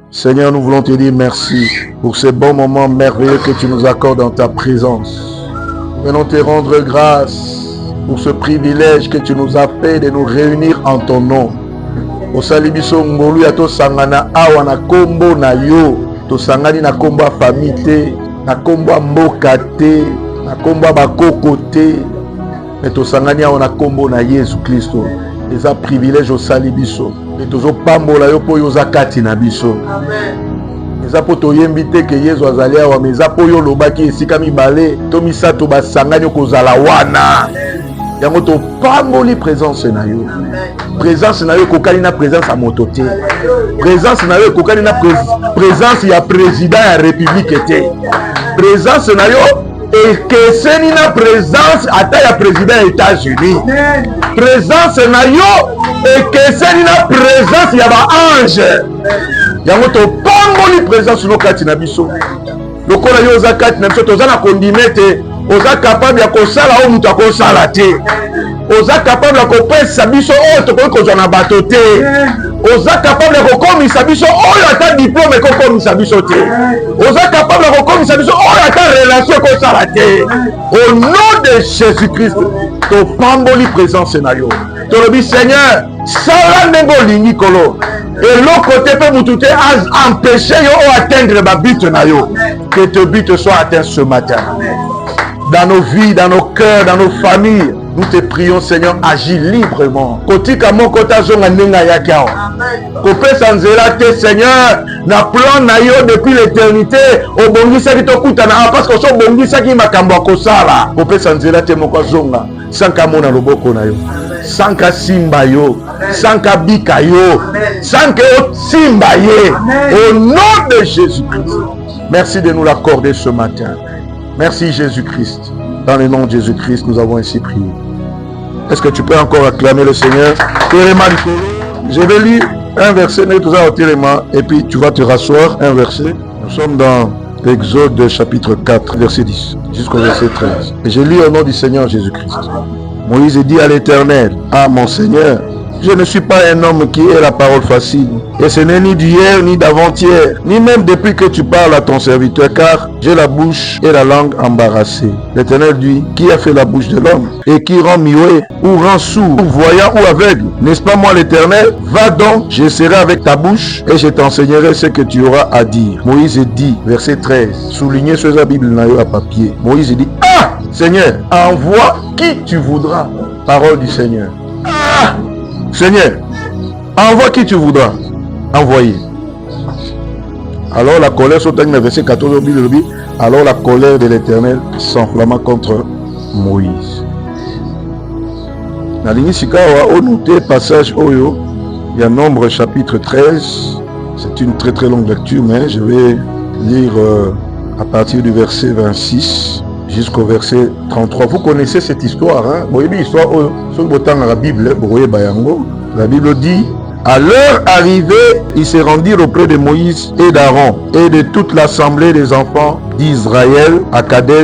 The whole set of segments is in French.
Seigneur, nous voulons te dire merci pour ces bons moments merveilleux que tu nous accordes dans ta présence. Nous venons te rendre grâce pour ce privilège que tu nous as fait de nous réunir en ton nom. Osali biso ngolu ya to sangana awa na kombo na yo, to sangani na kombo ya famille te, na kombo ya mboka te, na kombo ya bakoko te, mais to sangani awa na kombo na Yesu Kristo. Eza privilège osali biso. Et tozo pambola yo po yo zakati na biso. Amen. Eza po toyembi te ke Yesu azali awa, mais eza po yo lobaki esika mibale to misato basangani kozala wana. Yango to pamboli présence na yo. Présence na yo kokali na présence à moto te. Présence na yo kokali na présence ya président ya république te. Présence na yo ekeseni na présence ata ya président ya États-Unis. Présence na yo ekeseni na présence ya ba ange. Yango to pamboli présence no kati na biso. Lokola yo za kati na biso toza na kondime te. Oza capable ya kosala o mutu akosala te. Oza capable ya kopesa biso oyo tokoki kozwa na bato te. Oza capable ya kokomisa biso oyo ata diplôme ekokomisa biso te. Oza capable ya kokomisa biso oyo ata relation ekosala te. Au nom de Jésus-Christ, topamboli présence na yo. Tolobi Seigneur, sala ndenge olingi kolo. Et l'autre côté peut mutu te empêcher yo o atteindre ba but na yo. Que tes buts soient atteints ce matin. Dans nos vies, dans nos cœurs, dans nos familles, nous te prions, Seigneur, agis librement. Kotika mokota zonga nenga yakao. Kopé sanzela te, Seigneur, na plan na yo depuis l'éternité. Obongisa ki tokutana parce que so bongisa ki makambo akosala. Kopé sanzela te moko zonga. Sanka mona loboko na yo. Sanka simba yo. Sanka bika yo. Sanka simba ye. Au nom de Jésus-Christ. Merci de nous l'accorder ce matin. Merci Jésus-Christ. Dans le nom de Jésus-Christ, nous avons ainsi prié. Est-ce que tu peux encore acclamer le Seigneur? Je vais lire un verset, et puis tu vas te rasseoir. Un verset. Nous sommes dans l'Exode chapitre 4, verset 10, jusqu'au verset 13. Et je lis au nom du Seigneur Jésus-Christ. Moïse dit à l'Éternel, ah mon Seigneur, je ne suis pas un homme qui ait la parole facile. Et ce n'est ni d'hier, ni d'avant-hier, ni même depuis que tu parles à ton serviteur, car j'ai la bouche et la langue embarrassées. L'Éternel dit, qui a fait la bouche de l'homme? Et qui rend muet, ou rend sourd, ou voyant, ou aveugle? N'est-ce pas moi l'Éternel? Va donc, je serai avec ta bouche, et je t'enseignerai ce que tu auras à dire. Moïse dit, verset 13, soulignez sur la Bible à papier. Moïse dit, ah, Seigneur, envoie qui tu voudras. Parole du Seigneur. Ah, Seigneur, envoie qui tu voudras envoyer. Alors la colère, verset 14, alors la colère de l'Éternel s'enflamma contre Moïse. Dans l'Inisikawa, on notait passage Oyo, il y a Nombre chapitre 13. C'est une très très longue lecture, mais je vais lire à partir du verset 26 jusqu'au verset 33. Vous connaissez cette histoire, hein? Vous voyez l'histoire sur le temps de la Bible, la Bible dit, à leur arrivée, ils se rendirent auprès de Moïse et d'Aaron et de toute l'assemblée des enfants d'Israël à Kadès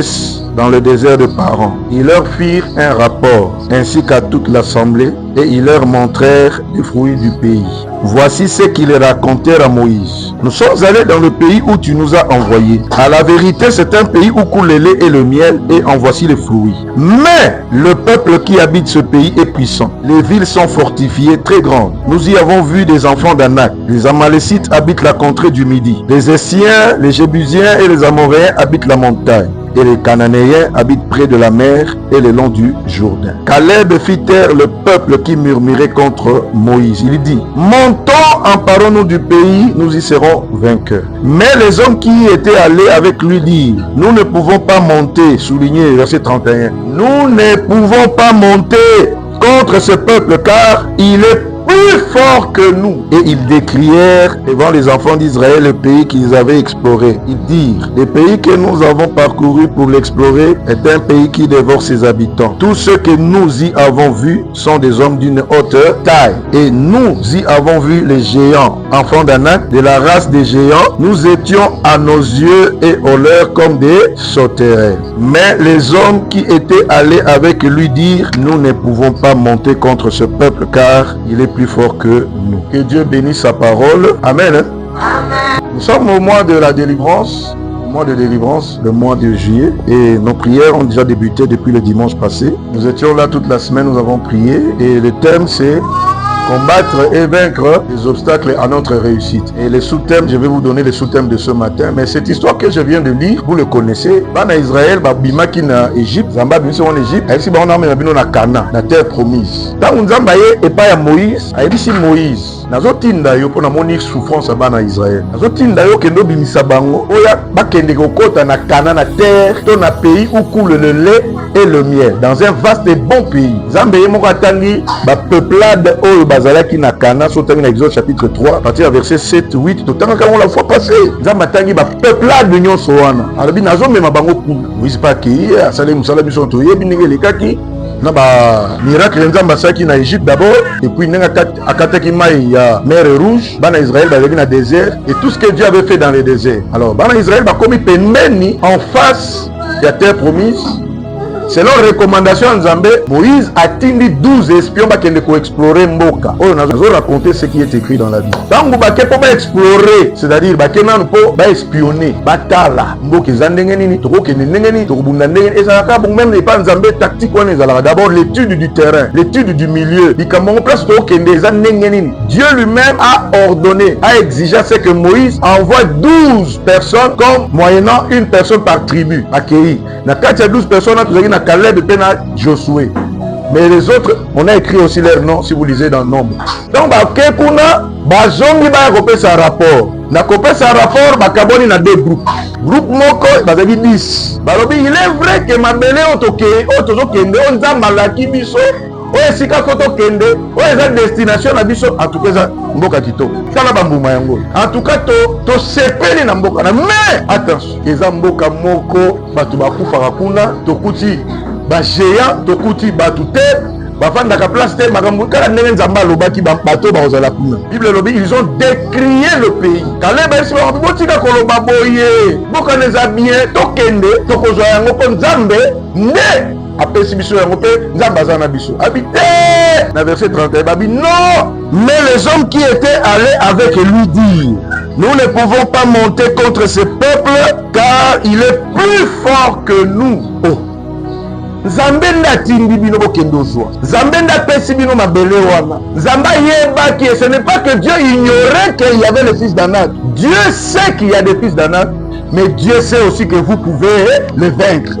dans le désert de Paran. Ils leur firent un rapport ainsi qu'à toute l'assemblée et ils leur montrèrent les fruits du pays. Voici ce qu'ils racontèrent à Moïse. Nous sommes allés dans le pays où tu nous as envoyés. À la vérité, c'est un pays où coule le lait et le miel et en voici les fruits. Mais le peuple qui habite ce pays est puissant. Les villes sont fortifiées, très grandes. Nous y avons vu des enfants d'Anak. Les Amalécites habitent la contrée du Midi. Les Essiens, les Jébusiens et les Amoréens habitent la montagne. Et les Cananéens habitent près de la mer et le long du Jourdain. Caleb fit taire le peuple qui murmurait contre Moïse. Il dit, montons, emparons-nous du pays, nous y serons vainqueurs. Mais les hommes qui y étaient allés avec lui dirent, nous ne pouvons pas monter, souligné verset 31, nous ne pouvons pas monter contre ce peuple car il est plus fort que nous. Et ils décrièrent devant les enfants d'Israël le pays qu'ils avaient exploré. Ils dirent, le pays que nous avons parcouru pour l'explorer est un pays qui dévore ses habitants. Tous ceux que nous y avons vus sont des hommes d'une haute taille. Et nous y avons vu les géants, enfants d'Anak, de la race des géants. Nous étions à nos yeux et aux leurs comme des sauterelles. Mais les hommes qui étaient allés avec lui dirent, nous ne pouvons pas monter contre ce peuple car il est plus fort que nous. Que Dieu bénisse sa parole. Amen. Nous sommes au mois de la délivrance, le mois de juillet, et nos prières ont déjà débuté depuis le dimanche passé. Nous étions là toute la semaine, nous avons prié, et le thème c'est combattre et vaincre les obstacles à notre réussite. Et les sous-thèmes, je vais vous donner les sous-thèmes de ce matin. Mais cette histoire que je viens de lire, vous le connaissez. Bana Israël, Bimaki na Égypte, Zamba Bimso en Égypte, Aïsi Baona Menabino na Cana, la terre promise. Tant Nzamba et pas ya Moïse, Aïsi Moïse. Nazotinda yo pona moni souffrance à Bana Israël. Nazotinda yo kendo bimisa bango. Oya bakende kokota na Cana na terre, ton pays où coule le lait et le miel. Dans un vaste et bon pays. Zamba ye moko atangi ba peuplade oyo bazalaki na Cana, sotangi na Exode chapitre 3, à partir du verset 7, 8, totanga comme la fois passée. Zamba tangi ba peuplade nyonso wana. Alobi nazo mema bango kuna. Moïse pa ki asale musala biso to yebi ndenge lekaki. Na ba miracle nzamba saki na Égypte d'abord, et puis nenga akataki mai ya mer rouge, bana Israël bazaki na désert, et tout ce que Dieu avait fait dans le désert. Alors bana Israël ba komi pembeni en face ya terre promise. Selon recommandation de Nzambe, Moïse a tindi 12 espions qui ont exploré Mboka. On a raconté ce qui est écrit dans la Bible. Donc, vous pouvez explorer, c'est-à-dire, vous pouvez espionner, batala, Mboka Zandengeni, Tokokenengeni, Tokobundandengeni, et ça va même les pas Nzambe tactique. D'abord, l'étude du terrain, l'étude du milieu. Dieu lui-même a ordonné, a exigé ce que Moïse envoie 12 personnes comme moyennant une personne par tribu. Accueilli. Dans 12 personnes, na Caleb et Josué. Mais les autres, on a écrit aussi leur nom si vous lisez dans le nombre. Donc, Kekuna, Bazongi ba kopé sa rapport. Na kopé sa rapport, bakaboni na deux groupes. Groupe moko, bazali 10. Balobi, il est vrai que mabele otoke, otozokende, onza malaki biso, esika koto kende, eza destination na biso, en tout cas, mboka kito. Kala bambuma yango. En tout cas, to sepeli na mboka na. Mais, attention, eza mboka moko, batu bakufaka kuna, tokuti ba géant, tokuti batu te, bafandaka place te, makambo kala ndenge nzamba alobaki bato bazala kuna. Bible lobi, ils ont décrié le pays. Kaleb esi ba botika koloba boye, mboka neza bien, tokende, tokozwa yango po nzambe, nde apesi biso yango pe nzambe aza na biso. Habité na verset 31, babi non, mais les hommes qui étaient allés avec lui dirent, nous ne pouvons pas monter contre ce peuple car il est plus fort que nous. Oh. Nzambe ndatindi bino bokendo zwa. Nzambe ndapesi bino mabele wana. Nzambe yebaki, ce n'est pas que Dieu ignorait qu'il y avait le fils d'Anak. Dieu sait qu'il y a des fils d'Anak, mais Dieu sait aussi que vous pouvez le vaincre.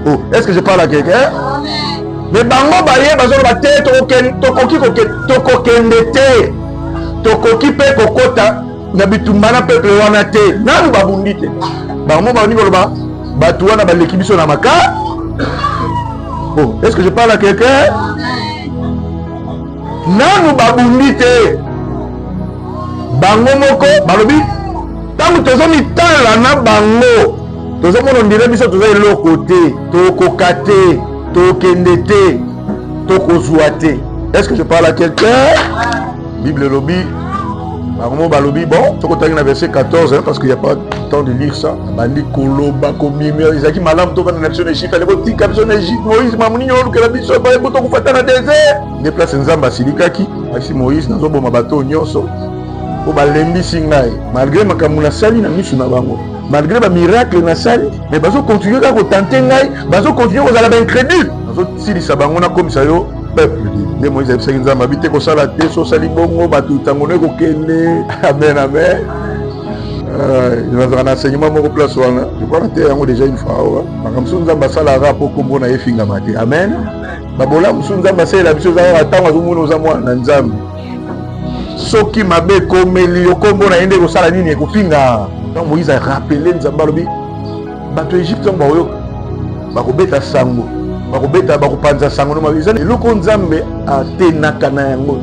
Oh, est-ce que je parle à quelqu'un? Mais bango baye bazo ba te tokokende te. Tokoki pe kokota na bitumbana peuple wana te. Nanu babundi te. Bango ba ni koloba batu wana baleki biso na maka. Oh, est-ce que je parle à quelqu'un? Nanu babundi te. Bango moko balobi tangu tozomi tala na bango. Tozo mono ndire biso tozo eloko te, tokoka te, tokende te, tokozwa te. Est-ce que je parle à quelqu'un? Bible lobby. Baromo balobi bon, tokotangi na verset 14 hein, parce qu'il n'y a pas de temps de lire ça. Bandi koloba komimi izaki malam to bana nation Égypte, ale boti kapson Égypte, Moïse mamuni nyolo kala biso ba boto ko fatana désert. Déplace nzamba silikaki, asi Moïse nazo boma bato nyonso. Po balembisi ngai, malgré makambo na sali na misu na bango. Malgré les miracles na sali, mais bazo continuer à tenter ngai, bazo continuer aux ala incrédule. Bazo sili sabangona comme ça yo peuple. Ne Moïse a dit nzamba bité ko sala te so sali bongo batu tangone ko kende. Amen amen. Il va faire un enseignement mon place wana. Je crois que yango déjà une fois. Comme ça nzamba sala rapport kombo na yefinga mate. Amen. Babola musu nzamba sala biso za atanga zo mona za mwana nzambe. Soki mabe komeli okombo na yende ko sala nini ekofinga. Donc Moïse a rappelé Nzamba lobi bato Égypte ba oyo bakobeta sango bakobeta bakopanza sango no mabisa eloko Nzambe atenaka na yango.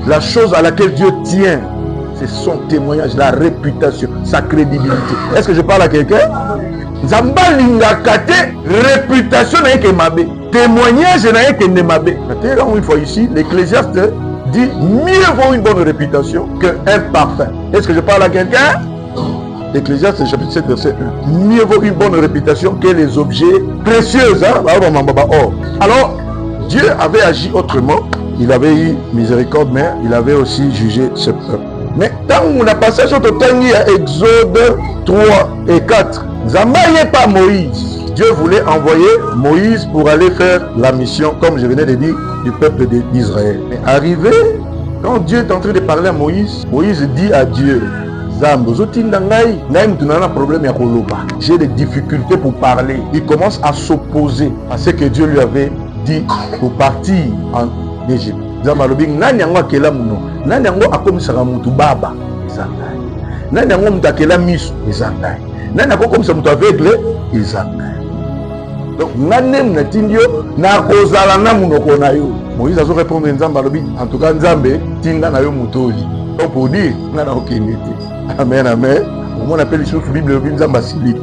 La chose à laquelle Dieu tient, c'est son témoignage, la réputation, sa crédibilité. Est-ce que je parle à quelqu'un? Nzamba lingaka te réputation na yeke mabe, témoignage na yeke ne mabe. Une fois ici, l'Ecclésiaste dit mieux vaut une bonne réputation qu'un parfum. Est-ce que je parle à quelqu'un? Ecclésiaste chapitre 7 verset 1. Mieux vaut une bonne réputation que les objets précieux. Hein? Alors, Dieu avait agi autrement. Il avait eu miséricorde, mais il avait aussi jugé ce peuple. Mais tant on a passé sur le temps, il y a Exode 3 et 4. Zamba n'est pas Moïse. Dieu voulait envoyer Moïse pour aller faire la mission, comme je venais de dire, du peuple d'Israël. Mais arrivé, quand Dieu est en train de parler à Moïse, Moïse dit à Dieu, j'ai des difficultés pour parler. Il commence à s'opposer à ce que Dieu lui avait dit pour partir en Égypte. Donc, Moïse a répondu en tout cas, Nzambe, tinda na yo mutoli. Donc, pour dire, amen, amen. On appelle les Bible Nzamba Silip.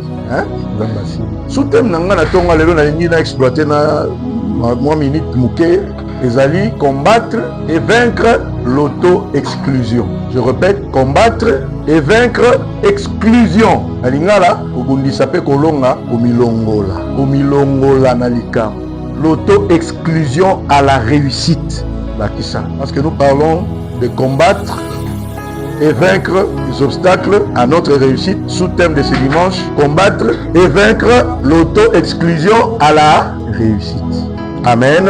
Sous thème, on a exploité na minute mouké. Les alliés combattre et vaincre l'auto-exclusion. Je répète, combattre et vaincre exclusion. Alingala, Ogundi sape kolonga, omilongola. Omilongola nalika. L'auto-exclusion à la réussite. Parce que nous parlons de combattre et vaincre les obstacles à notre réussite. Sous thème de ce dimanche, combattre et vaincre l'auto-exclusion à la réussite. Amen.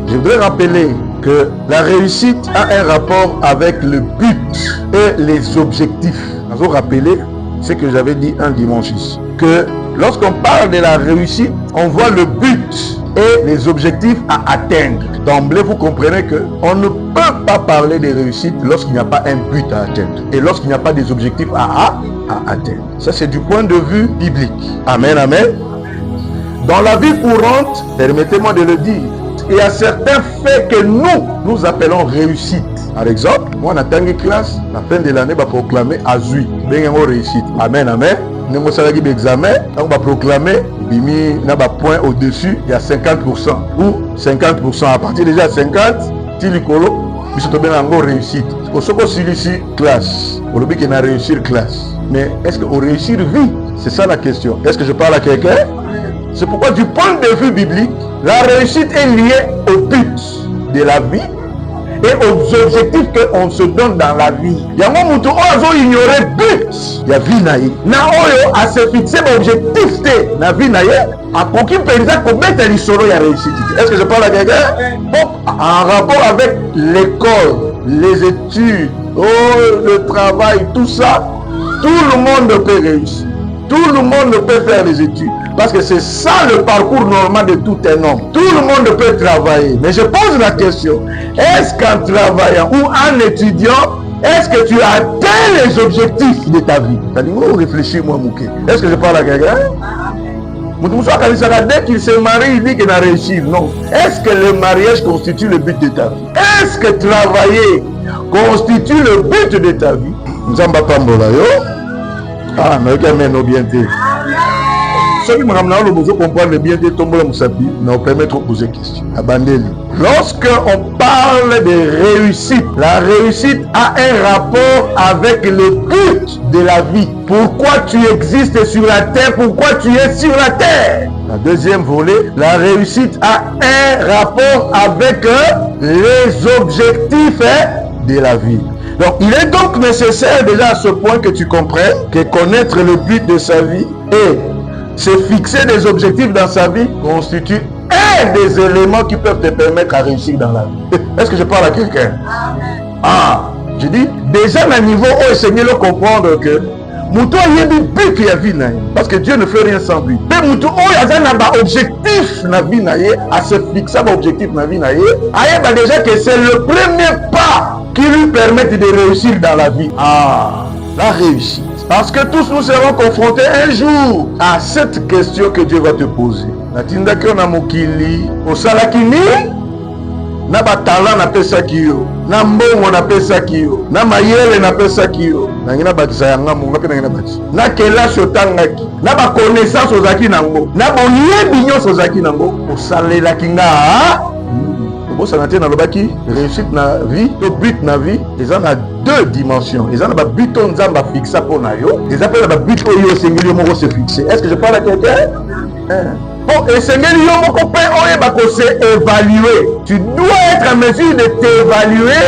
Je voudrais rappeler que la réussite a un rapport avec le but et les objectifs. Je vais rappeler ce que j'avais dit un dimanche ici. Que lorsqu'on parle de la réussite, on voit le but et les objectifs à atteindre. D'emblée, vous comprenez qu'on ne peut pas parler de réussite lorsqu'il n'y a pas un but à atteindre. Et lorsqu'il n'y a pas des objectifs à atteindre. Ça, c'est du point de vue biblique. Amen, amen. Dans la vie courante, permettez-moi de le dire, il y a certains faits que nous appelons réussite. Par exemple, moi, en tant que classe, à la fin de l'année, on va proclamer Azui. Bien réussite. Amen, amen. Nous avons fait l'examen, on va proclamer, il y a un point au-dessus, il y a 50%. Ou 50%. À partir déjà de 50, Tilikolo, nous sommes bien en réussite. C'est ce qu'on dit ici, classe. On dit qu'on a réussi la classe. Mais est-ce qu'on réussit vie? C'est ça la question. Est-ce que je parle à quelqu'un? C'est pourquoi du point de vue biblique, la réussite est liée au but de la vie et aux objectifs qu'on se donne dans la vie. Il y a un moment où on a ignoré le but. Il y a vie naïe. Na oyo a se fixer l'objectif de la vie naïe. A conquis président pour mettre l'histoire de la réussite. Est-ce que je parle à quelqu'un? Bon, en rapport avec l'école, les études, le travail, tout ça, tout le monde peut réussir. Tout le monde peut faire les études. Parce que c'est ça le parcours normal de tout un homme. Tout le monde peut travailler. Mais je pose la question, est-ce qu'en travaillant ou en étudiant, est-ce que tu atteins les objectifs de ta vie? Ça dit, réfléchis moi, Mouké. Est-ce que je parle à quelqu'un? Dès qu'il se marie, il dit qu'il a réussi. Non. Est-ce que le mariage constitue le but de ta vie? Est-ce que travailler constitue le but de ta vie? Nous sommes pas yo. Ah, mais quand même, bien été. Ceux qui me comprendre le bien de tomber dans sapi, nous permettre de poser des questions. Lorsqu'on parle de réussite, la réussite a un rapport avec le but de la vie. Pourquoi tu existes sur la terre? Pourquoi tu es sur la terre? La deuxième volet, la réussite a un rapport avec les objectifs de la vie. Donc, il est donc nécessaire déjà à ce point que tu comprennes que connaître le but de sa vie et se fixer des objectifs dans sa vie constitue un des éléments qui peuvent te permettre à réussir dans la vie. Est-ce que je parle à quelqu'un? Ah, je dis, déjà à un niveau où essayer de comprendre que Moutou a eu but qui a vie parce que Dieu ne fait rien sans lui. Mais Moutou a un objectif dans la vie à se fixer un objectif dans la vie déjà que c'est le premier pas qui lui permettent de réussir dans la vie. Ah, la réussite. Parce que tous nous serons confrontés un jour à cette question que Dieu va te poser. Natindaki na mokili, osalaki ni na batala na pesa kiyo, na mbongo na pesa kiyo, na mayele na pesa kiyo. Na ngina bakisa yanga munga pe na ngina bakisa. Na kelasi otangaki, na ba connaissance ozaki nango, na boyebi nyonso ozaki nango, osalelaki nga. Bon, ça n'a pas été réussite na vie, le but na vie, ils ont deux dimensions. Ils ont un but on zamba fixé pour nayo, ils appellent un but où yo sengeli moko se fixer. Est-ce que je parle à quelqu'un? Bon, et sengeli yo moko pe oye bako se évaluer. Tu dois être en mesure de t'évaluer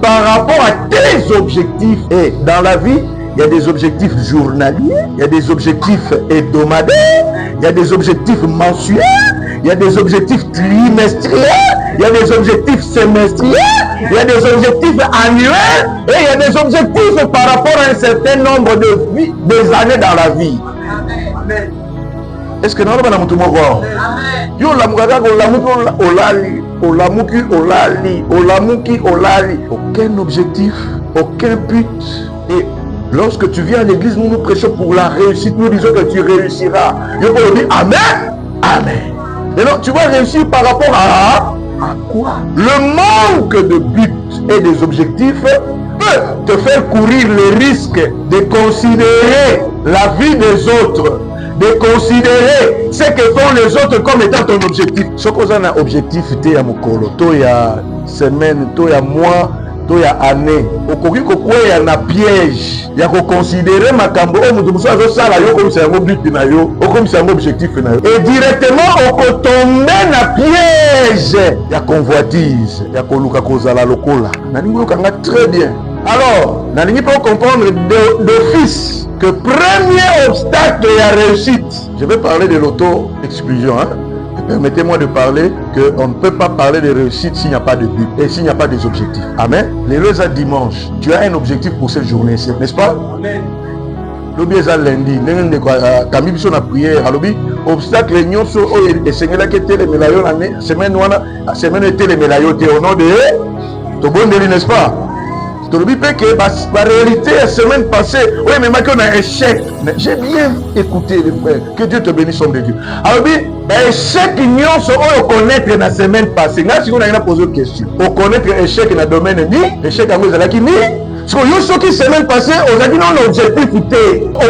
par rapport à tes objectifs. Et dans la vie, il y a des objectifs journaliers, il y a des objectifs hebdomadaires, il y a des objectifs mensuels, il y a des objectifs trimestriels, il y a des objectifs semestriels, il y a des objectifs annuels et il y a des objectifs par rapport à un certain nombre des années dans la vie. Amen. Est-ce que nous avons tout le monde? Yo la mugaka olamuki olali. Aucun objectif, aucun but. Et lorsque tu viens à l'église, nous prêchons pour la réussite. Nous disons que tu réussiras. Yo pour dire Amen. Amen. Et donc tu vas réussir par rapport à quoi? Le manque de but et des objectifs peut te faire courir le risque de considérer la vie des autres, de considérer ce que font les autres comme étant ton objectif. Ce qu'on a un objectif, tu es à Mokolo, tu es à semaine, tu es à mois, tu es à année. Au courrier, il y a un piège. Il y a que considérer ma cambo, comme c'est un but, comme c'est un objectif. Et directement, on peut tomber dans un piège. Il y a convoitise, il y a koluka kozala lokola. Très bien. Alors, on peut comprendre d'office que premier obstacle à la réussite, je vais parler de l'auto-exclusion. Permettez-moi de parler qu'on ne peut pas parler de réussite s'il n'y a pas de but et s'il n'y a pas des objectifs. Amen. Les leux à dimanche, tu as un objectif pour cette journée, n'est-ce pas? Amen. L'objet est lundi, Camille Bisson a prié, obstacle réunion sur et Seigneur qui était les médaillons l'année, semaine était les médaillons au nom de ton bon délit, n'est-ce pas? Tu dis que la réalité la semaine passée, oui, mais maintenant on a un échec. J'ai bien écouté les frères. Que Dieu te bénisse, homme de Dieu. Alors, échec, ils se connaître la semaine passée. Là, si on a posé une question, on connaître échec dans le domaine ni échec dans le qui ni. Parce que ceux qui semaine passée, on a dit non, l'objectif était. On va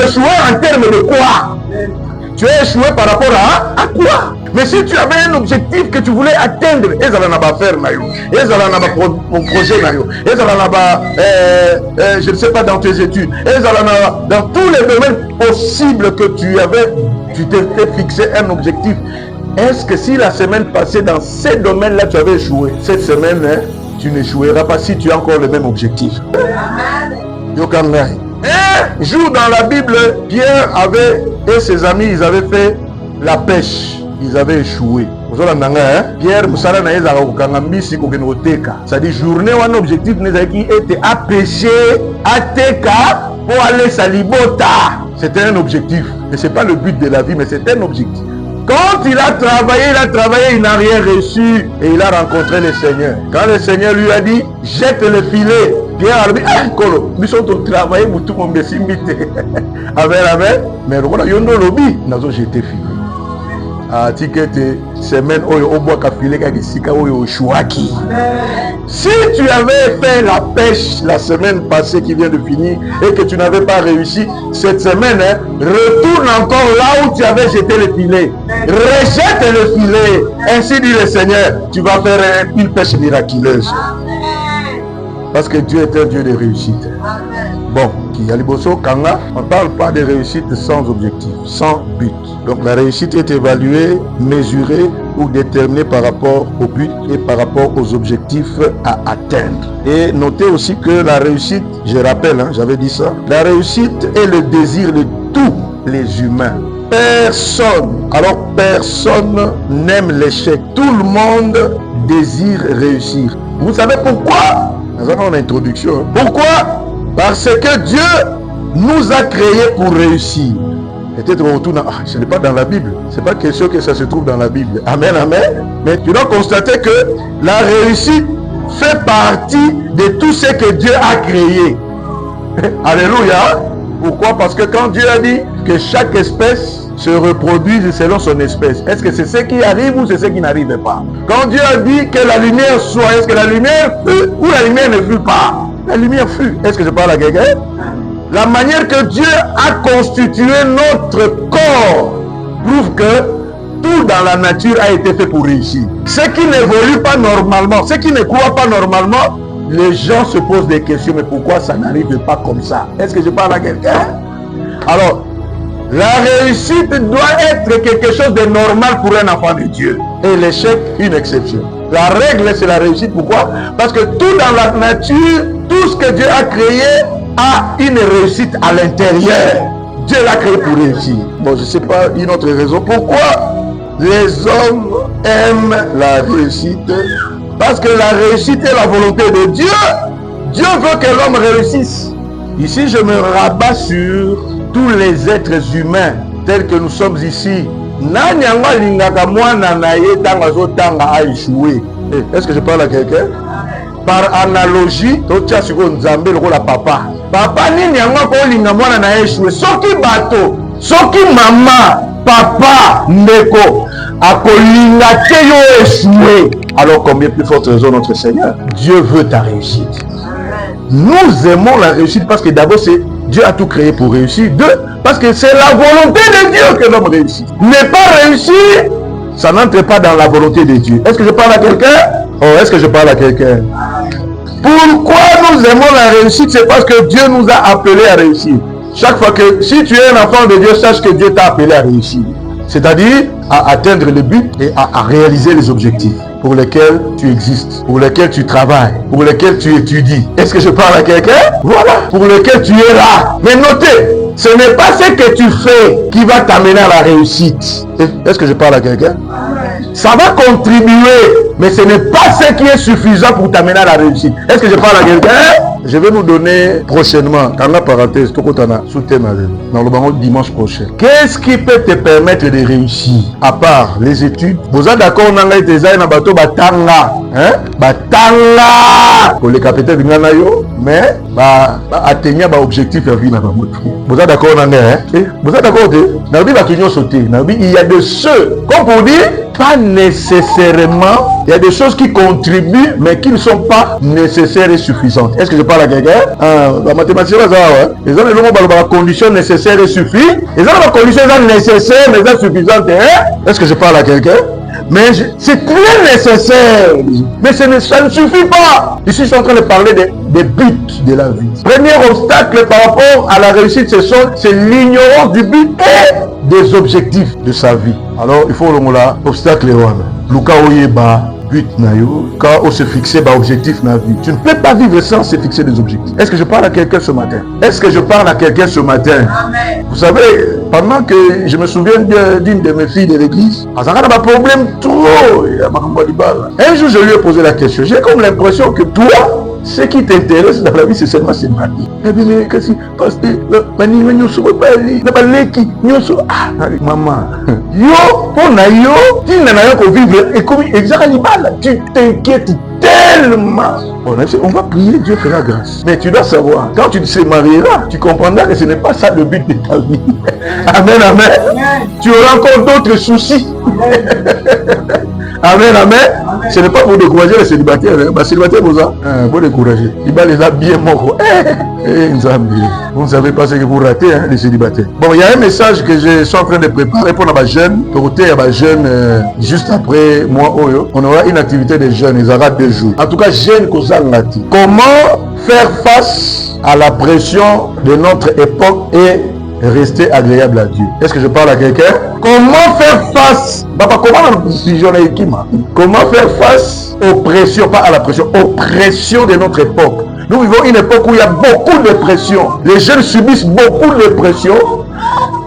échouer en termes de quoi? Tu as échoué par rapport à quoi? Mais si tu avais un objectif que tu voulais atteindre, ils allaient pas faire, ils allaient pas mon projet, ils allaient pas, je ne sais pas, dans tes études, ils allaient dans tous les domaines possibles que tu t'étais fixé un objectif. Est-ce que si la semaine passée, dans ces domaines-là, tu avais échoué, cette semaine, tu n'échoueras pas si tu as encore le même objectif. Un jour dans la Bible, Pierre et ses amis, ils avaient fait la pêche. Ils avaient échoué. Pierre Moussala na yeza kokangambisi kokenoteka. C'est-à-dire journée un objectif qui était à pêcher, à teka pour aller salibota. C'était un objectif. Et c'est pas le but de la vie, mais c'est un objectif. Quand il a travaillé, il n'a rien reçu et il a rencontré le Seigneur. Quand le Seigneur lui a dit, jette le filet, Pierre a dit, Kolo, nous sommes au travail, nous sommes en Amen. Mais voilà, il y a un lobby, nous avons jeté filet. Ah, ticket, semaine, au bois café, au chouaki. Si tu avais fait la pêche la semaine passée qui vient de finir et que tu n'avais pas réussi, cette semaine, retourne encore là où tu avais jeté le filet. Rejette le filet. Ainsi dit le Seigneur, tu vas faire une pêche miraculeuse. Parce que Dieu est un Dieu de réussite. Bon, on ne parle pas de réussite sans objectif, sans but. Donc la réussite est évaluée, mesurée ou déterminée par rapport au but et par rapport aux objectifs à atteindre. Et notez aussi que la réussite, je rappelle, j'avais dit ça, la réussite est le désir de tous les humains. Personne n'aime l'échec. Tout le monde désire réussir. Vous savez pourquoi? Nous avons une introduction. Pourquoi? Parce que Dieu nous a créés pour réussir. Peut-être on retourne, ce n'est pas dans la Bible. C'est pas question que ça se trouve dans la Bible. Amen, amen. Mais tu dois constater que la réussite fait partie de tout ce que Dieu a créé. Alléluia. Pourquoi? Parce que quand Dieu a dit que chaque espèce se reproduise selon son espèce, est-ce que c'est ce qui arrive ou c'est ce qui n'arrive pas? Quand Dieu a dit que la lumière soit, est-ce que la lumière fut ou la lumière ne fut pas? La lumière fut. Est-ce que je parle à quelqu'un? La manière que Dieu a constitué notre corps prouve que tout dans la nature a été fait pour réussir. Ce qui n'évolue pas normalement, ce qui ne croit pas normalement, les gens se posent des questions, mais pourquoi ça n'arrive pas comme ça? Est-ce que je parle à quelqu'un? Alors, la réussite doit être quelque chose de normal pour un enfant de Dieu. Et l'échec, une exception. La règle, c'est la réussite. Pourquoi? Parce que tout dans la nature, tout ce que Dieu a créé a une réussite à l'intérieur. Dieu l'a créé pour réussir. Bon, je ne sais pas une autre raison. Pourquoi les hommes aiment la réussite? Parce que la réussite est la volonté de Dieu. Dieu veut que l'homme réussisse. Ici, je me rabats sur tous les êtres humains tels que nous sommes ici. Est-ce que je parle à quelqu'un? Par analogie, papa. Papa nini yango kolinga mwana na échoué. Soki bato, soki mama, papa, ndeko, akolinga te yo échoué. Alors combien plus forte raison notre Seigneur? Dieu veut ta réussite. Nous aimons la réussite parce que d'abord c'est Dieu a tout créé pour réussir. Deux, parce que c'est la volonté de Dieu que l'homme réussit. Ne pas réussir, ça n'entre pas dans la volonté de Dieu. Est-ce que je parle à quelqu'un? Oh, est-ce que je parle à quelqu'un? Pourquoi nous aimons la réussite? C'est parce que Dieu nous a appelés à réussir. Chaque fois que, si tu es un enfant de Dieu, sache que Dieu t'a appelé à réussir. C'est-à-dire à atteindre le but et à réaliser les objectifs pour lesquels tu existes, pour lesquels tu travailles, pour lesquels tu étudies. Est-ce que je parle à quelqu'un? Voilà, pour lesquels tu es là. Mais notez, ce n'est pas ce que tu fais qui va t'amener à la réussite. Est-ce que je parle à quelqu'un? Ça va contribuer, mais ce n'est pas ce qui est suffisant pour t'amener à la réussite. Est-ce que je parle à quelqu'un? Je vais nous donner prochainement, dans la parenthèse, tout dans le banc dimanche prochain. Qu'est-ce qui peut te permettre de réussir à part les études? Vous êtes d'accord? On a été à bateau batanga, hein? Batanga. Pour les capitaines yo, mais atteindre l'objectif à vie. Vous êtes d'accord? On a hein? Vous êtes d'accord? Il y a de ceux, comme pour dire, pas nécessairement, il y a des choses qui contribuent, mais qui ne sont pas nécessaires et suffisantes. Est-ce que je parle à quelqu'un? La mathématique, les gens ont la condition nécessaire et suffit. Les gens ont la condition nécessaire, mais insuffisante. Est-ce que je parle à quelqu'un? Mais c'est très nécessaire. Mais ça ne suffit pas. Ici, je suis en train de parler des buts de la vie. Premier obstacle par rapport à la réussite, c'est l'ignorance du but et des objectifs de sa vie. Alors, il faut le mot là, obstacle. Luka Oyeba, but nayo, quand on se fixer par objectif dans la vie. Tu ne peux pas vivre sans se fixer des objectifs. Est-ce que je parle à quelqu'un ce matin? Est-ce que je parle à quelqu'un ce matin? Amen. Vous savez, pendant que je me souviens d'une de mes filles de l'église, ça a un problème trop. Un jour, je lui ai posé la question. J'ai comme l'impression que toi, ce qui t'intéresse dans la vie, c'est seulement cette maladie. Eh bien, mais qu'est-ce parce que maman, yo, pour yo, tu n'as pas vivre et comme exactement, tu t'inquiètes tellement. On va prier, Dieu fera grâce. Mais tu dois savoir, quand tu te marieras, tu comprendras que ce n'est pas ça le but de ta vie. Amen, amen. Tu auras encore d'autres soucis. Amen, amen. Ce n'est pas pour décourager les célibataires. Les célibataires, vous décourager. Il va les habiller mort. Vous ne savez pas ce que vous ratez, les célibataires. Bon, il y a un message que je suis en train de préparer pour les jeunes. Pour les jeunes, juste après moi, on aura une activité des jeunes. Ils auront 2 jours. En tout cas, jeunes, comment faire face à la pression de notre époque et rester agréable à Dieu? Est-ce que je parle à quelqu'un? Comment faire face? Comment faire face aux pressions, pas à la pression, aux pressions de notre époque? Nous vivons une époque où il y a beaucoup de pression. Les jeunes subissent beaucoup de pression.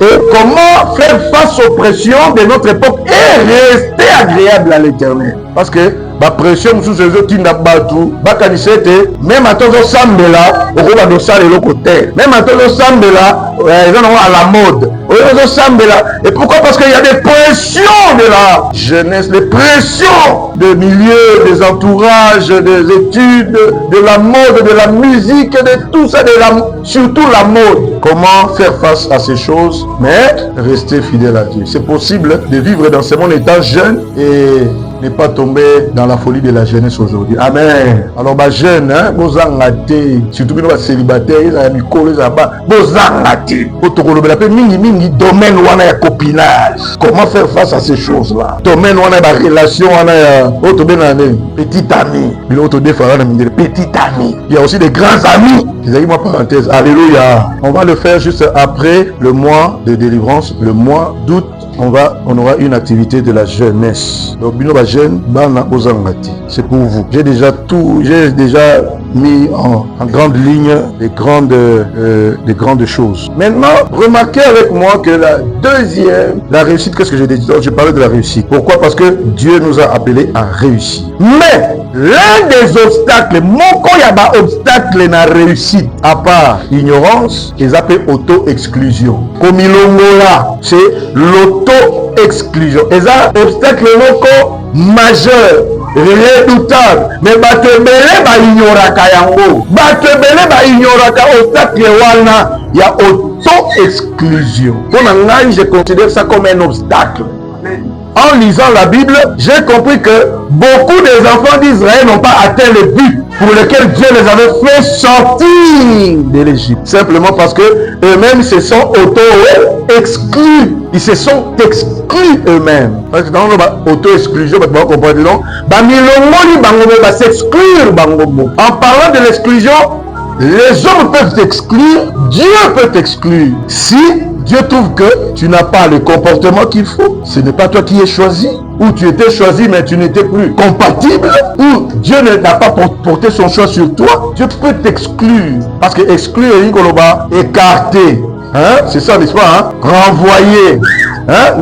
Et comment faire face aux pressions de notre époque et rester agréable à l'Éternel? Parce que la pression sous ces autres n'a pas tout. Même à tous ensemble là, on va dans ça le côté. Même à tous ensemble là, ils sont à la mode. Et pourquoi? Parce qu'il y a des pressions de la jeunesse, des pressions de milieu, des entourages, des études, de la mode, de la musique, de tout ça, surtout la mode. Comment faire face à ces choses, mais rester fidèle à Dieu? C'est possible de vivre dans ce monde étant jeune et ne pas tomber dans la folie de la jeunesse aujourd'hui. Amen. Alors, ma jeune, vous en gâtez, surtout que nous sommes célibataires, ils ont mis collés là-bas, vous en gâtez. Mingi, domaine où on a un copinage. Comment faire face à ces choses-là? Domaine où on a une relation, on a petit ami. Petit ami. Il y a aussi des grands amis. Moi, parenthèse. Alléluia. On va le faire juste après le mois de délivrance, le mois d'août. On aura une activité de la jeunesse. Donc, jeune, bana ozangati. C'est pour vous. J'ai déjà mis en grande ligne les grandes choses. Maintenant, remarquez avec moi que la réussite, qu'est-ce que j'ai dit? Je parlais de la réussite. Pourquoi? Parce que Dieu nous a appelés à réussir. Mais l'un des obstacles, moko yaba obstacle na réussite, à part ignorance, ils appellent auto-exclusion. Comme ilongola, c'est l'auto-exclusion. Et ça, obstacle moko majeur, redoutable. Mais batebele ba ignoraka yango. Batebele ba ignoraka obstacle wana, il y a auto-exclusion. Pour moi, je considère ça comme un obstacle. En lisant la Bible, j'ai compris que beaucoup des enfants d'Israël n'ont pas atteint le but pour lequel Dieu les avait fait sortir de l'Égypte. Simplement parce que eux-mêmes se sont auto-exclus. Ils se sont exclus eux-mêmes. Parce que dans l'auto-exclusion, vous comprenez, non? En parlant de l'exclusion, les hommes peuvent t'exclure, Dieu peut t'exclure. Si Dieu trouve que tu n'as pas le comportement qu'il faut, ce n'est pas toi qui es choisi, ou tu étais choisi mais tu n'étais plus compatible, ou Dieu n'a pas porté son choix sur toi, Dieu peut t'exclure. Parce que exclure, écarter, hein? C'est ça, n'est-ce pas? Hein? Renvoyer, hein?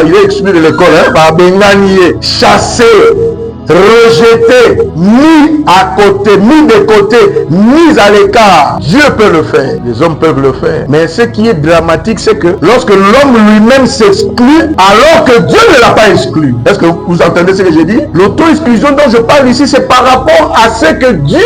Il est exclu de l'école, hein? Chasser, rejeté, mis à côté, mis de côté, mis à l'écart. Dieu peut le faire, les hommes peuvent le faire. Mais ce qui est dramatique, c'est que lorsque l'homme lui-même s'exclut, alors que Dieu ne l'a pas exclu. Est-ce que vous entendez ce que j'ai dit? L'auto-exclusion dont je parle ici, c'est par rapport à ce que Dieu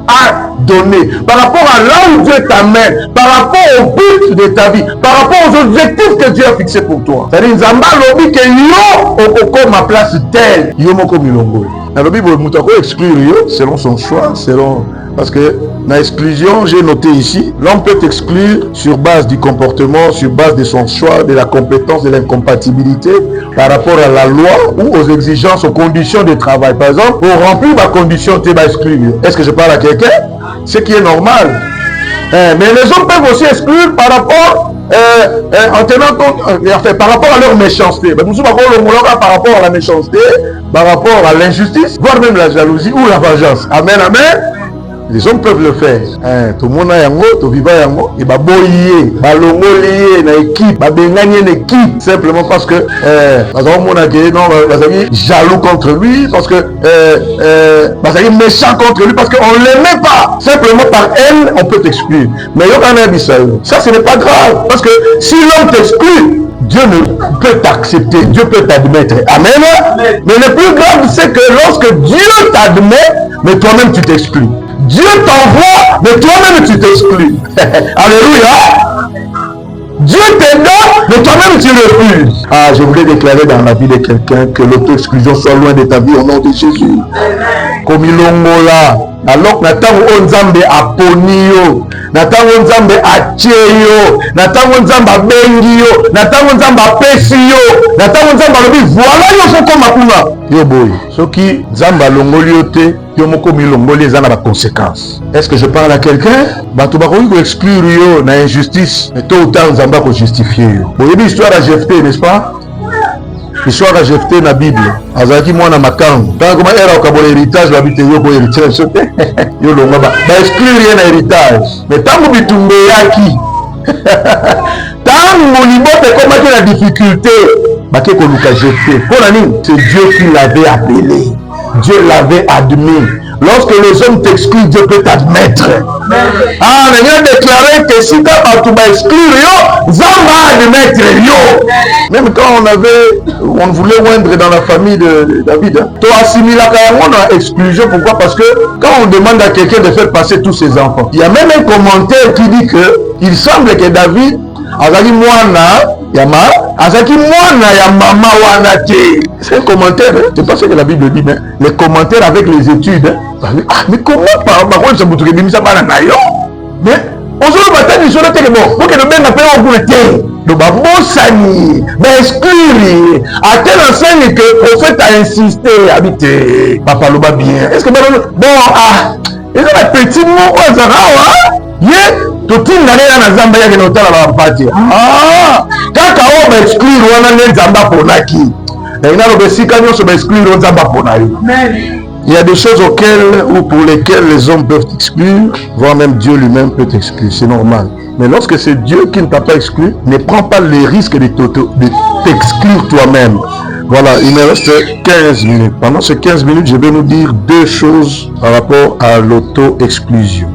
a donné, par rapport à là où Dieu t'amène, par rapport au but de ta vie, par rapport aux objectifs que Dieu a fixés pour toi. C'est-à-dire, Nzamba lobi que yo okoko ma place telle, yo moko milongo. Na lobi bo mutako exclure yo selon son choix, selon parce que dans l'exclusion, j'ai noté ici, l'homme peut exclure sur base du comportement, sur base de son choix, de la compétence, de l'incompatibilité par rapport à la loi ou aux exigences, aux conditions de travail. Par exemple, pour remplir ma condition, tu vas exclure. Est-ce que je parle à quelqu'un? Ce qui est normal. Mais les hommes peuvent aussi exclure par rapport en tenant compte, par rapport à leur méchanceté. Par rapport à la méchanceté, par rapport à l'injustice, voire même la jalousie ou la vengeance. Amen, amen. Les hommes peuvent le faire. Tout le monde a yango, tout viva yango, et baboyé, balongolié, na équipe, babengani une équipe, simplement parce que jaloux contre lui, parce que méchant contre lui, parce qu'on ne l'aimait pas. Simplement par elle, on peut t'exclure. Mais ça, ce n'est pas grave, parce que si l'homme t'exclut, Dieu ne peut t'accepter, Dieu peut t'admettre. Amen. Mais le plus grave, c'est que lorsque Dieu t'admet, mais toi-même tu t'exclus. Dieu t'envoie, mais toi-même tu t'exclus. Alléluia. Dieu te donne, mais toi-même tu refuses. Ah, je voulais déclarer dans la vie de quelqu'un que l'auto-exclusion soit loin de ta vie au nom de Jésus. Comme il là. Alors que natango onzambe aponio, natango nzambe atieyo, natango nzambe abengio, natango nzambe apesio, natango nzambe alobi voilà yo soko makuna. Yo boy, soki nzambe alongoli yo te, yo moko milongoli eza na ba conséquences. Est-ce que je parle à quelqu'un? Bato bakoki ko exclure yo na injustice, mais tôt ou tard nzambe ko justifier yo. Boyebi histoire à Jephthé, n'est-ce pas? Histoire à Jephthé na Bible. Azaki mwana makangu. Tant comme era okabola héritage la bite yo ko héritage sote. Yo longa ba exclure na héritage. Mais tango bitumbe yaki. Tango libote komaki na difficulté. Bake ko luka Jephthé. Pour nani? C'est Dieu qui l'avait appelé. Dieu l'avait admis. Lorsque les hommes t'excluent, Dieu peut t'admettre. Ah, mais il a déclaré que si tu vas exclure, Zamba admettre yo. Même quand on voulait oindre dans la famille de David, tu assimiles la exclusion. Pourquoi? Parce que quand on demande à quelqu'un de faire passer tous ses enfants, il y a même un commentaire qui dit que il semble que David azali mwana yama azaki mwana ya mama wana te. C'est un commentaire, hein? C'est pas ce que la Bible dit, mais les commentaires avec les études, hein? Ah, mais comment par contre ça boutique bimisa bana na yo? Mais aujourd'hui batani sur le téléphone pour que le bien appelle au bout de terre. Le babosani, mais exclure. À tel enseigne que le prophète a insisté, habiter. Papa le va bien. Est-ce que bon ils ont un petit mot au Zarawa? Tout le monde na zamba ya kenota la bapati. Ah, kaka o ba exclure wana ne zamba ponaki. Il y a des choses auxquelles ou pour lesquelles les hommes peuvent t'exclure, voire même Dieu lui-même peut t'exclure, c'est normal. Mais lorsque c'est Dieu qui ne t'a pas exclu, ne prends pas les risques de t'exclure toi-même. Voilà, il me reste 15 minutes. Pendant ces 15 minutes, je vais nous dire deux choses par rapport à l'auto-exclusion.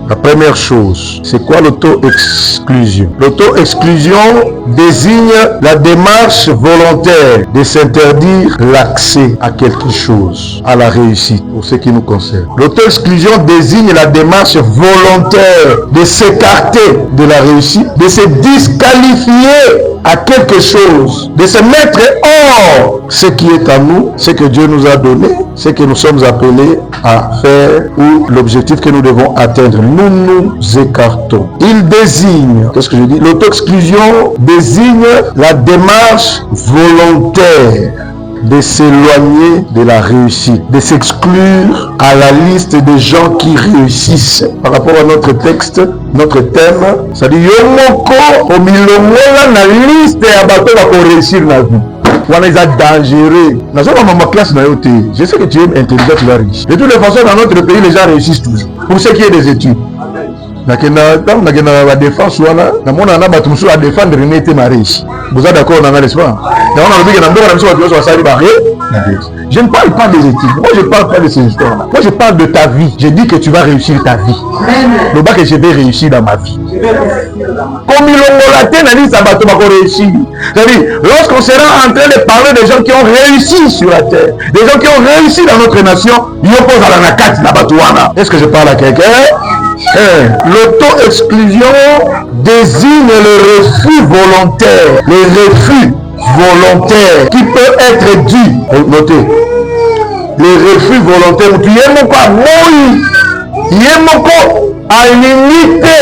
La première chose, c'est quoi l'auto-exclusion? L'auto-exclusion désigne la démarche volontaire de s'interdire l'accès à quelque chose, à la réussite, pour ce qui nous concerne. L'auto-exclusion désigne la démarche volontaire de s'écarter de la réussite, de se disqualifier à quelque chose, de se mettre hors ce qui est à nous, ce que Dieu nous a donné, ce que nous sommes appelés à faire ou l'objectif que nous devons atteindre. Nous nous écartons. Il désigne, qu'est-ce que je dis? L'auto-exclusion désigne la démarche volontaire de s'éloigner de la réussite, de s'exclure à la liste des gens qui réussissent. Par rapport à notre texte, notre thème, ça dit Yomoko omilongola na liste ya bato ba ko réussir na vie. Wana est dangereux. Dans ma classe, je sais que tu es intelligent, tu vas réussir. De toutes les façons, dans notre pays, les gens réussissent toujours. Pour ce qui est des études. La défense, la défendre vous êtes d'accord, n'est-ce pas? Je ne parle pas des études. Moi, je ne parle pas de ces histoires. Moi, je parle de ta vie. Je dis que tu vas réussir ta vie. Le bas que je vais réussir dans ma vie. Comme ils l'ont réussi. C'est-à-dire, lorsqu'on sera en train de parler des gens qui ont réussi sur la terre, des gens qui ont réussi dans notre nation, ils opposent à la nakati, la batouana. Est-ce que je parle à quelqu'un? L'auto-exclusion désigne le refus volontaire. Le refus volontaire qui peut être dû. Notez. Le refus volontaire. Tu es mon quoi? Moi. Il est mon quoi? À limité.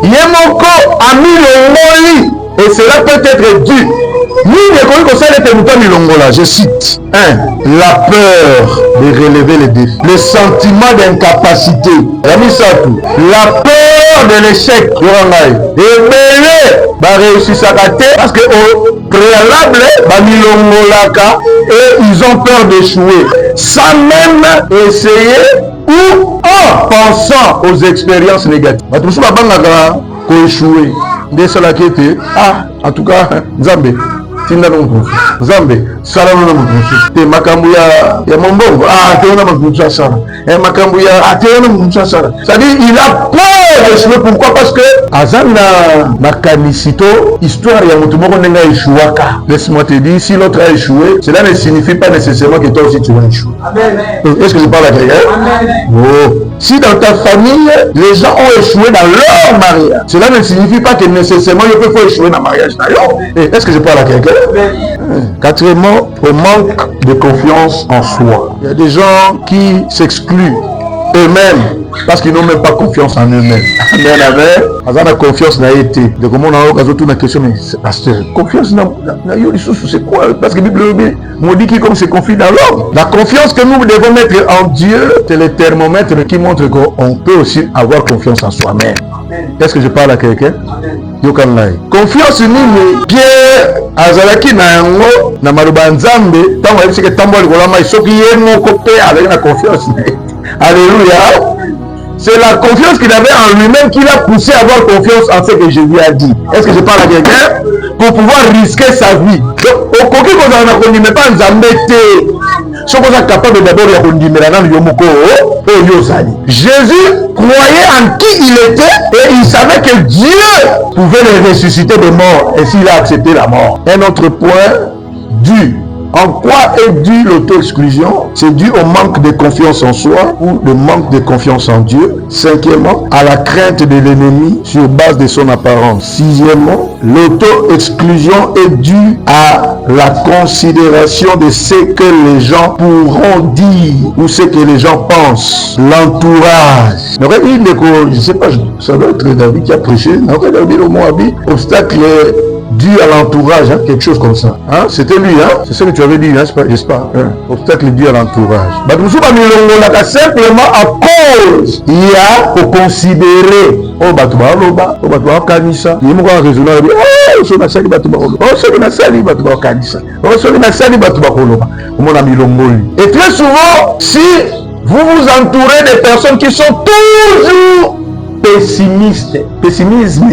Il est mon quoi? À milongoli. Et cela peut être dû. Je cite 1. La peur de relever les défis. Le sentiment d'incapacité. La peur de l'échec. Et réussir sa parce que au préalable, et ils ont peur d'échouer. Sans même essayer ou en pensant aux expériences négatives. Échouer. En tout cas, Zambé. Zambe sala no mutu te makambu ya mombongo tena mutu sana makambu ya tena mutu sana c'est-à-dire il a peur d'échouer. Pourquoi? Parce que azana makanisito histoire ya mutu moko nenga échouaka. Laisse-moi te dire, si l'autre a échoué, cela ne signifie pas nécessairement que toi aussi tu vas échouer. Est-ce que je parle à quelqu'un? Oh. Si dans ta famille les gens ont échoué dans leur mariage, cela ne signifie pas que nécessairement ils peuvent échouer dans le mariage. Est-ce que je parle à quelqu'un? Quatrièmement, au manque de confiance en soi. Il y a des gens qui s'excluent eux-mêmes parce qu'ils n'ont même pas confiance en eux-mêmes. Mais la confiance n'a été. De comment on a occasion de question, mais pasteur, confiance c'est quoi? Parce que la Bible nous dit qu'il comme se confie dans l'homme. La confiance que nous devons mettre en Dieu, c'est le thermomètre qui montre qu'on peut aussi avoir confiance en soi-même. Est-ce que je parle à quelqu'un? Confiance nini Pierre azalaki na yango na maluba nzambe tango ayebisi ke tambo likolo mai soki ye moko mpe azalaki na confiance. Alléluia. C'est la confiance qu'il avait en lui-même qui l'a poussé à avoir confiance en ce que Jésus a dit. Est-ce que je parle à quelqu'un? Pour pouvoir risquer sa vie. Donc, au coquille qu'on a connu, mais pas nzambe te. Ce qu'on est capable d'abord de Jésus croyait en qui il était et il savait que Dieu pouvait le ressusciter de mort et s'il a accepté la mort. Un autre point dû. En quoi est due l'auto-exclusion? C'est dû au manque de confiance en soi ou le manque de confiance en Dieu. Cinquièmement, à la crainte de l'ennemi sur base de son apparence. Sixièmement, l'auto-exclusion est due à la considération de ce que les gens pourront dire ou ce que les gens pensent. L'entourage. Je ne sais pas, ça doit être David qui a prêché. Obstacle dû à l'entourage, hein, quelque chose comme ça. Hein? C'était lui, hein? C'est ce que tu avais dit, hein? N'est-ce pas? Hein? Obstacle dû à l'entourage. Simplement à cause, il y a pour considérer. Oh, Kanisa. Il y a un raisonnable. so nasali bato bakoloba soki nasali bato bakokanisa soki nasali bato bakoloba omona milongoli. Et très souvent si vous vous entourez de personnes qui sont toujours pessimistes, pessimisme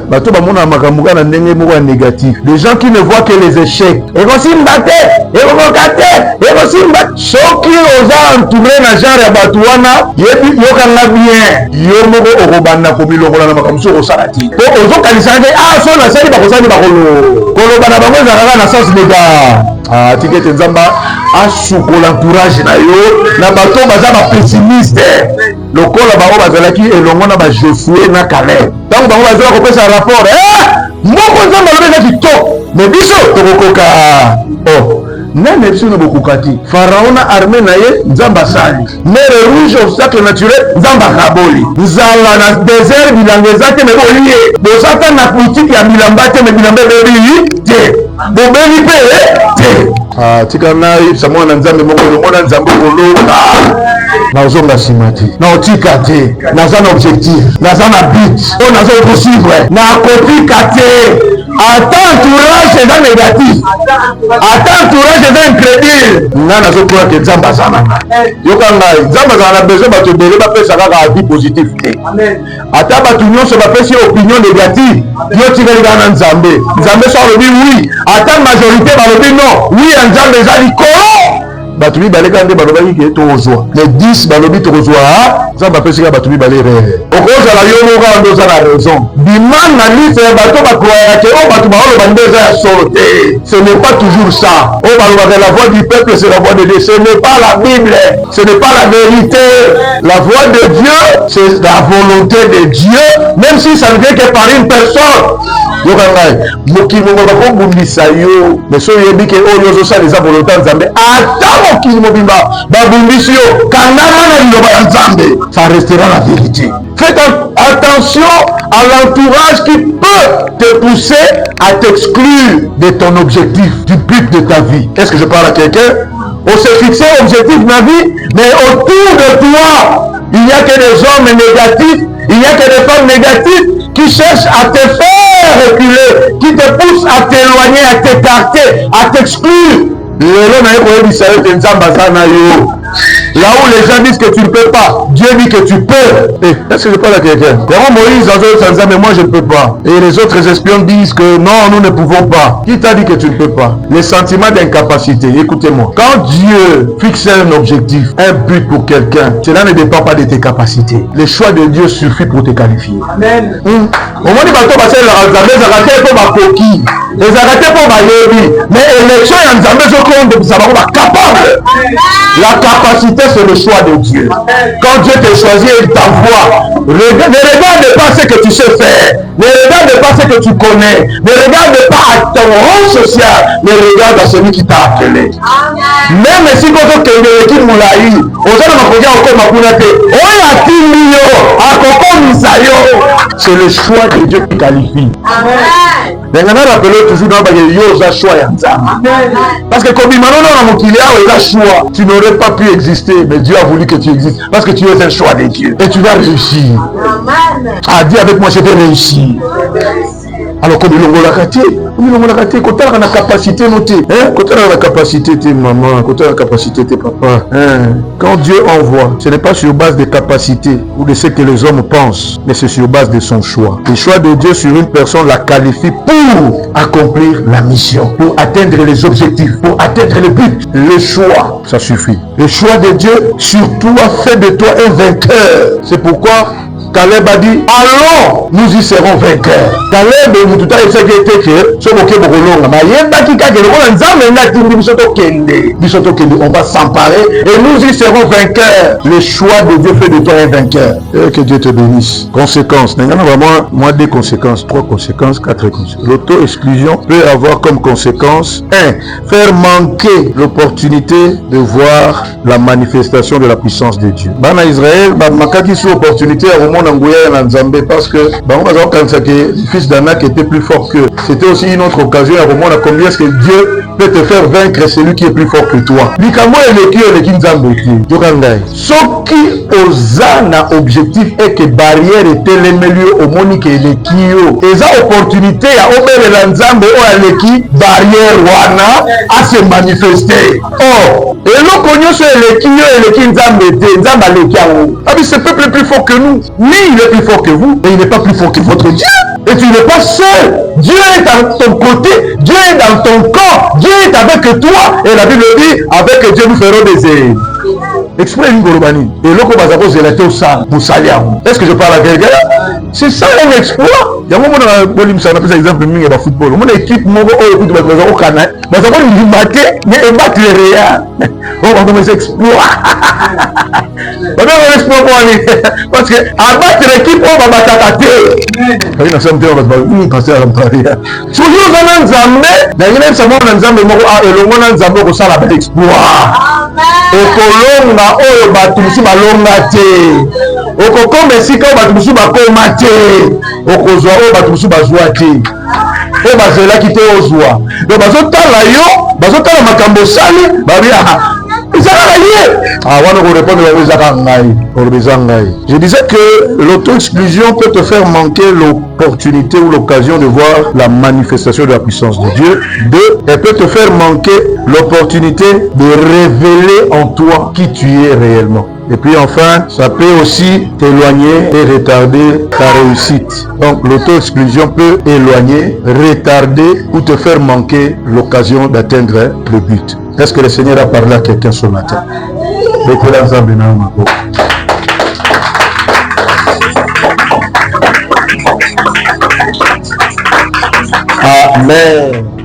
bato bamona makambo kana ndenge moko négatif, des gens qui ne voient que les échecs ekosimba te ekokoka te ekosimba. Soki oza entouré na genre ya bato wana yebi yokanga bien yo moko okobanda komilongola na makambo so osala te po ozokanisaka te so nasali bakosali koloba na bango ezalaka na sens lega tike te nzambe asukola entourage na yo na bato baza bapessimiste lokola bango bazalaki elongo na bajosue na Caleb. Ntango bango bazala kopesa rapport moko nzambe alobi eza kitoko me biso tokokoka nani biso na bokoka te. Pharaon na armée na ye nzambe asali, mer rouge obstacle naturel nzambe akaboli, nzala na désert bilanga eza te me bolie bosata na politique ya bilamba te me bilamba ebebi te bobeli mpe te. tika nayebisa mwana nzambe moko lomona nzambe koloka nazonga nsima te naotika te naza na objectif naza na but oyo naza possible nakotika te. Ata entourage eza négatif, ata entourage eza incrédule, nga nazokola ke nzambe aza na ngai. Yoka ngai nzambe azala na besoin bato ebele bapesa kaka avis positif te. Ata bato nyonso bapesi opinion négative yo tikali kaka na nzambe. Nzambe so alobi oui, ata majorité balobi non, oui ya nzambe eza likolo. Bato mibale kaka nde balobaki ke tokozwa mais 10 balobi tokozwa nzambe apesi kaka bato mibale rere. Okozala yo moko kaka nde oza na raison bima na liste ya bato bakroyaka ke oyo bato baoloba nde eza ya solo te. Ce n'est pas toujours ça. Oyo balobaka la voix du peuple c'est la voix de Dieu. Ce n'est pas la Bible, ce n'est pas la vérité. La voix de Dieu c'est la volonté de Dieu, même si ça ne vient que par une personne. Yoka ngai mokili mongo bakobundisa yo mais so yebi ke oyo ozosala eza volonté ya nzambe ata mokili mobimba babundisi yo kangana na liloba ya nzambe, ça restera la vérité. Faites attention à l'entourage qui peut te pousser à t'exclure de ton objectif, du but de ta vie. Est-ce que je parle à quelqu'un? On s'est fixé l'objectif de la vie, mais autour de toi il n'y a que des hommes négatifs, il n'y a que des femmes négatives qui cherchent à te faire reculer, qui te poussent à t'éloigner, à t'écarter, à t'exclure. Là où les gens disent que tu ne peux pas, Dieu dit que tu peux. Est-ce que je parle à quelqu'un? Moïse mais moi je ne peux pas. Et les autres espions disent que non, nous ne pouvons pas. Qui t'a dit que tu ne peux pas? Les sentiments d'incapacité, écoutez-moi. Quand Dieu fixe un objectif, un but pour quelqu'un, cela ne dépend pas de tes capacités. Le choix de Dieu suffit pour te qualifier. Amen. Au moins, les arrêtés pour Bayebi, mais l'élection est en Zambé, capable. La capacité, c'est le choix de Dieu. Quand Dieu te choisit, il t'envoie. Ne regarde pas ce que tu sais faire. Ne regarde pas ce que tu connais. Ne regarde pas à ton rang social. Mais regarde à celui qui t'a appelé. Même si vous êtes qui moulaï, c'est le choix de Dieu qui qualifie. Toujours parce que comme tu n'aurais pas pu exister, mais Dieu a voulu que tu existes parce que tu es un choix de Dieu et tu vas réussir. Dis avec moi, je vais réussir. Alors comme il a quand on a la capacité notée, quand on a la capacité tes maman, quand on a la capacité tes papa, quand Dieu envoie, ce n'est pas sur base des capacités ou de ce que les hommes pensent, mais c'est sur base de son choix. Le choix de Dieu sur une personne la qualifie pour accomplir la mission, pour atteindre les objectifs, pour atteindre le but. Le choix, ça suffit. Le choix de Dieu sur toi fait de toi un vainqueur. C'est pourquoi Caleb a dit, allons, nous y serons vainqueurs. Caleb, tout à fait, on va s'emparer et nous y serons vainqueurs. Le choix de Dieu fait de toi un vainqueur. Et que Dieu te bénisse. Conséquences. Il y a vraiment moins des conséquences. 3 conséquences, 4 conséquences. L'auto-exclusion peut avoir comme conséquence 1. Faire manquer l'opportunité de voir la manifestation de la puissance de Dieu. Bana Israël, makaki sous opportunité à parce que le fils d'Anak était plus fort que. C'était aussi une autre occasion à comment combien est-ce que Dieu peut te faire vaincre celui qui est plus fort que toi. Soki Ozana objectif est que barrière était les milieux au monique et les kio. Et ça opportunité à obéir l'ensemble ou à l'équipe barrière wana à se manifester. Oh, et l'on connaît sur les kio et les kinzambe nzamba les kiao. Ah mais ce peuple est plus fort que nous. Mais il est plus fort que vous et il n'est pas plus fort que votre Dieu. Et tu n'es pas seul. Dieu est à ton côté, Dieu est dans ton corps, Dieu est avec toi. Et la Bible dit, avec Dieu nous ferons des ailes. Exprès une gorobani. Et l'autre bazako zélate au sang pour salir. Est-ce que je parle à quelqu'un? C'est ça un exploit. Il y a un moment dans le ça on appelle ça exemple de football. Mon équipe mogo au écoute bazako au Canada. Bazako il maté mais il bat les Real. On va commencer exploit. On va exploit pour aller parce que abattre l'équipe on va battre. Oui, nous sommes bien passer à l'emploi. Toujours dans Nzambe, dans une savoir Nzambe moko a elongo na Nzambe ko sala ba exploit. Okolonga oyo batu musu balonga te. Okokoma esika batu musu bakoma te. Okozwa oyo batu musu bazwa te. Oyo bazelaki te ozwa. Donc bazotala yo, bazotala makambo sali, babi je disais que l'auto-exclusion peut te faire manquer l'opportunité ou l'occasion de voir la manifestation de la puissance de Dieu. Deux, elle peut te faire manquer l'opportunité de révéler en toi qui tu es réellement. Et puis enfin, ça peut aussi t'éloigner et retarder ta réussite. Donc l'auto-exclusion peut éloigner, retarder ou te faire manquer l'occasion d'atteindre le but. Est-ce que le Seigneur a parlé à quelqu'un ce matin? Amen.